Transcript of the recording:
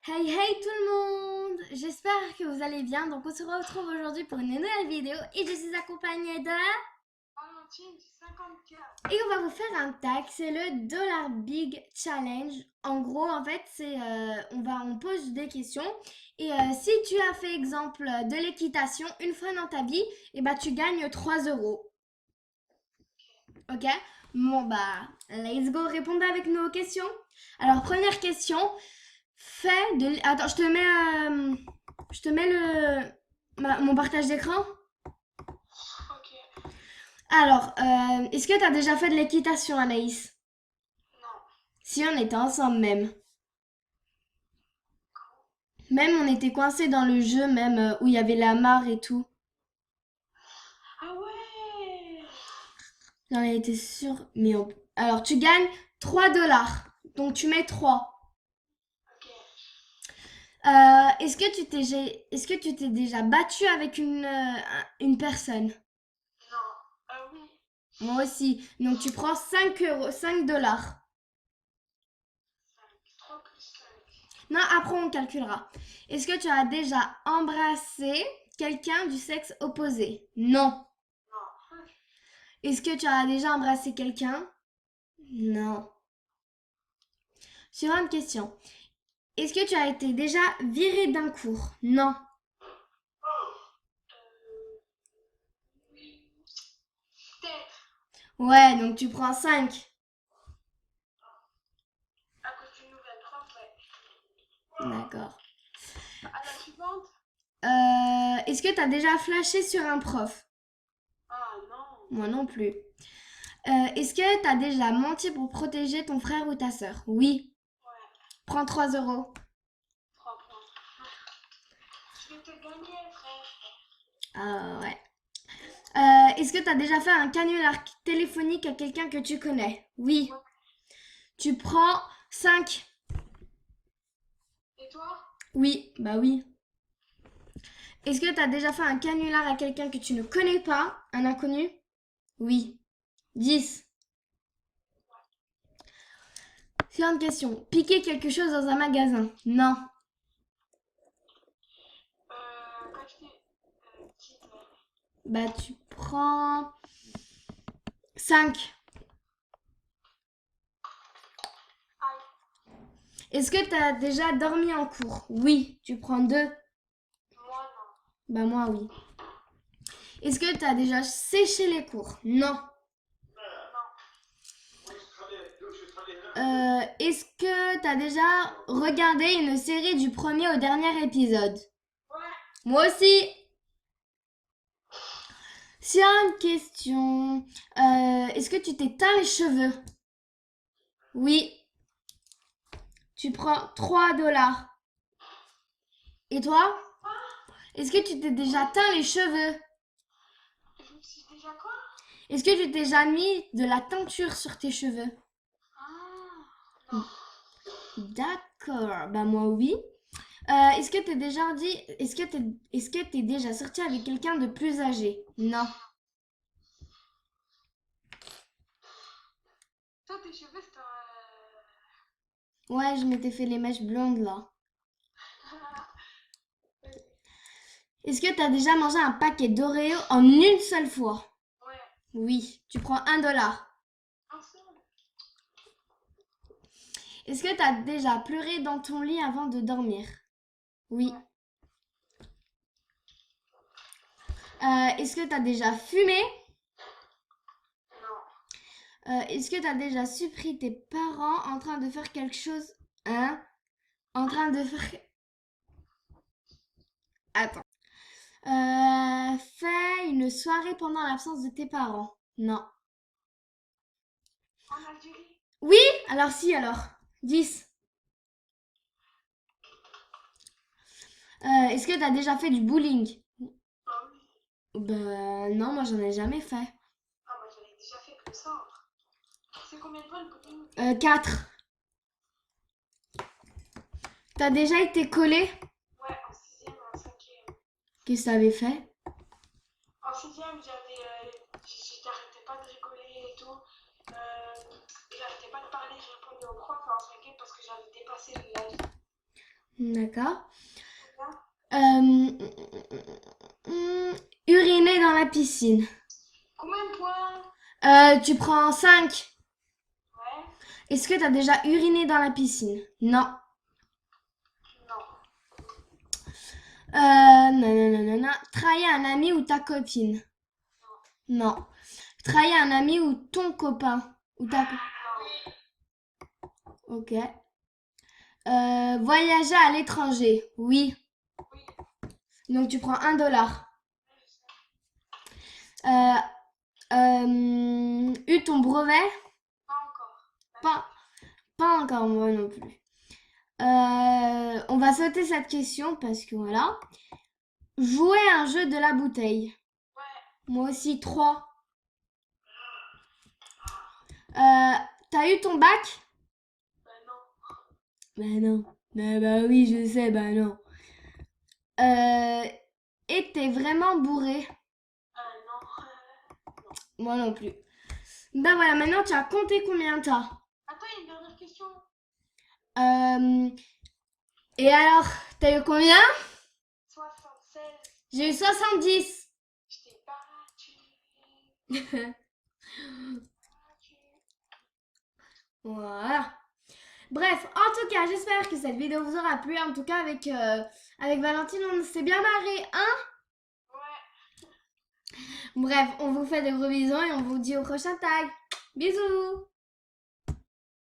Hey hey tout le monde! J'espère que vous allez bien. Donc on se retrouve aujourd'hui pour une nouvelle vidéo et je suis accompagnée de... Valentine du 54. Et on va vous faire un tag, c'est le Dollar Big Challenge. En gros, en fait, c'est on pose des questions et si tu as fait exemple de l'équitation une fois dans ta vie, et bah tu gagnes 3 euros. Ok? Bon bah, let's go répondre avec nos questions. Alors première question, Attends, je te mets mon partage d'écran. Ok. Alors, est-ce que tu as déjà fait de l'équitation, Anaïs? Non. Si on était ensemble même. Même on était coincés dans le jeu, même où il y avait la mare et tout. Ah ouais. J'en ai été sûre. Alors, tu gagnes 3 dollars. Donc, tu mets 3. Ok. Est-ce que tu t'es déjà battu avec une personne? Non. Ah oui. Moi aussi. Donc, tu prends 5 euros, 5 dollars. 3 plus 5. Non, après on calculera. Est-ce que tu as déjà embrassé quelqu'un du sexe opposé? Non. Non. Est-ce que tu as déjà embrassé quelqu'un? Non. Suivante question. Est-ce que tu as été déjà viré d'un cours? Non. Oui. Peut-être. Ouais, donc tu prends 5. À cause d'une nouvelle prof, ouais. D'accord. À la suivante. Est-ce que tu as déjà flashé sur un prof? Ah non. Moi non plus. Est-ce que tu as déjà menti pour protéger ton frère ou ta sœur? Oui. Ouais. Prends 3 euros. 3 points. Je vais te gagner, frère. Ah ouais. Est-ce que tu as déjà fait un canular téléphonique à quelqu'un que tu connais? Oui. Ouais. Tu prends 5. Et toi? Oui, bah oui. Est-ce que tu as déjà fait un canular à quelqu'un que tu ne connais pas, un inconnu? Oui. 10. Suivante question. Piquer quelque chose dans un magasin? Non. Quand j'étais petite, Bah tu prends 5. aïe. Est-ce que tu as déjà dormi en cours? Oui. Tu prends 2. Moi non. Bah moi oui. Est-ce que tu as déjà séché les cours? Non. Non. Est-ce que t'as déjà regardé une série du premier au dernier épisode? Ouais. Moi aussi. Tiens, une question. Est-ce que tu t'es teint les cheveux? Oui. Tu prends 3 dollars. Et toi? Est-ce que tu t'es déjà teint les cheveux? Je me suis déjà quoi? Est-ce que tu t'es déjà mis de la teinture sur tes cheveux? Ah, non. D'accord. Bah moi oui. Est-ce que t'es déjà dit, est-ce que t'es déjà sorti avec quelqu'un de plus âgé? Non. Toi, tes cheveux, c'est un... Ouais, je m'étais fait les mèches blondes là. Est-ce que t'as déjà mangé un paquet d'Oreo en une seule fois? Ouais. Oui. Tu prends 1 dollar. Un seul. Est-ce que t'as déjà pleuré dans ton lit avant de dormir? Oui. Ouais. Est-ce que t'as déjà fumé? Non. Est-ce que t'as déjà surpris tes parents en train de faire quelque chose? Hein? En train de faire... Attends. Fais une soirée pendant l'absence de tes parents? Non. En Algérie? Oui? Alors si, alors. 10. Est-ce que t'as déjà fait du bowling? Ah oui. Bah non, moi j'en ai jamais fait. Ah, moi, j'en ai déjà fait comme ça. C'est combien de points le bowling? 4. T'as déjà été collé? Ouais, en sixième et en cinquième. Qu'est-ce que t'avais fait? En sixième, j'arrêtais pas de rigoler et tout. J'arrêtais pas de parler, je répondais au prof. Et en cinquième, parce que j'avais dépassé l'âge. D'accord. Combien? Uriner dans la piscine. Combien de points? Tu prends 5. Ouais. Est-ce que tu as déjà uriné dans la piscine? Non. Non. Nanana. Trahir un ami ou ta copine? Non. Trahir un ami ou ton copain? Ou ta co- Non. Ok. Voyager à l'étranger? Oui. Oui. Donc tu prends $1. Euh, eu ton brevet? Pas encore. Pas, pas encore, moi non plus. On va sauter cette question parce que voilà. Jouer à un jeu de la bouteille. Ouais. Moi aussi, 3. T'as eu ton bac? Non. Bah non. Bah oui, je sais, bah non. Et t'es vraiment bourré? Non. Moi non plus. Bah voilà, maintenant tu as compté combien t'as. Attends, il y a une dernière question. Euh, et alors, t'as eu combien? 76. J'ai eu 70. Je t'ai battu. Voilà. Bref, en tout cas, j'espère que cette vidéo vous aura plu. En tout cas, avec Valentine, on s'est bien marré, hein? Ouais. Bref, on vous fait des gros bisous et on vous dit au prochain tag. Bisous!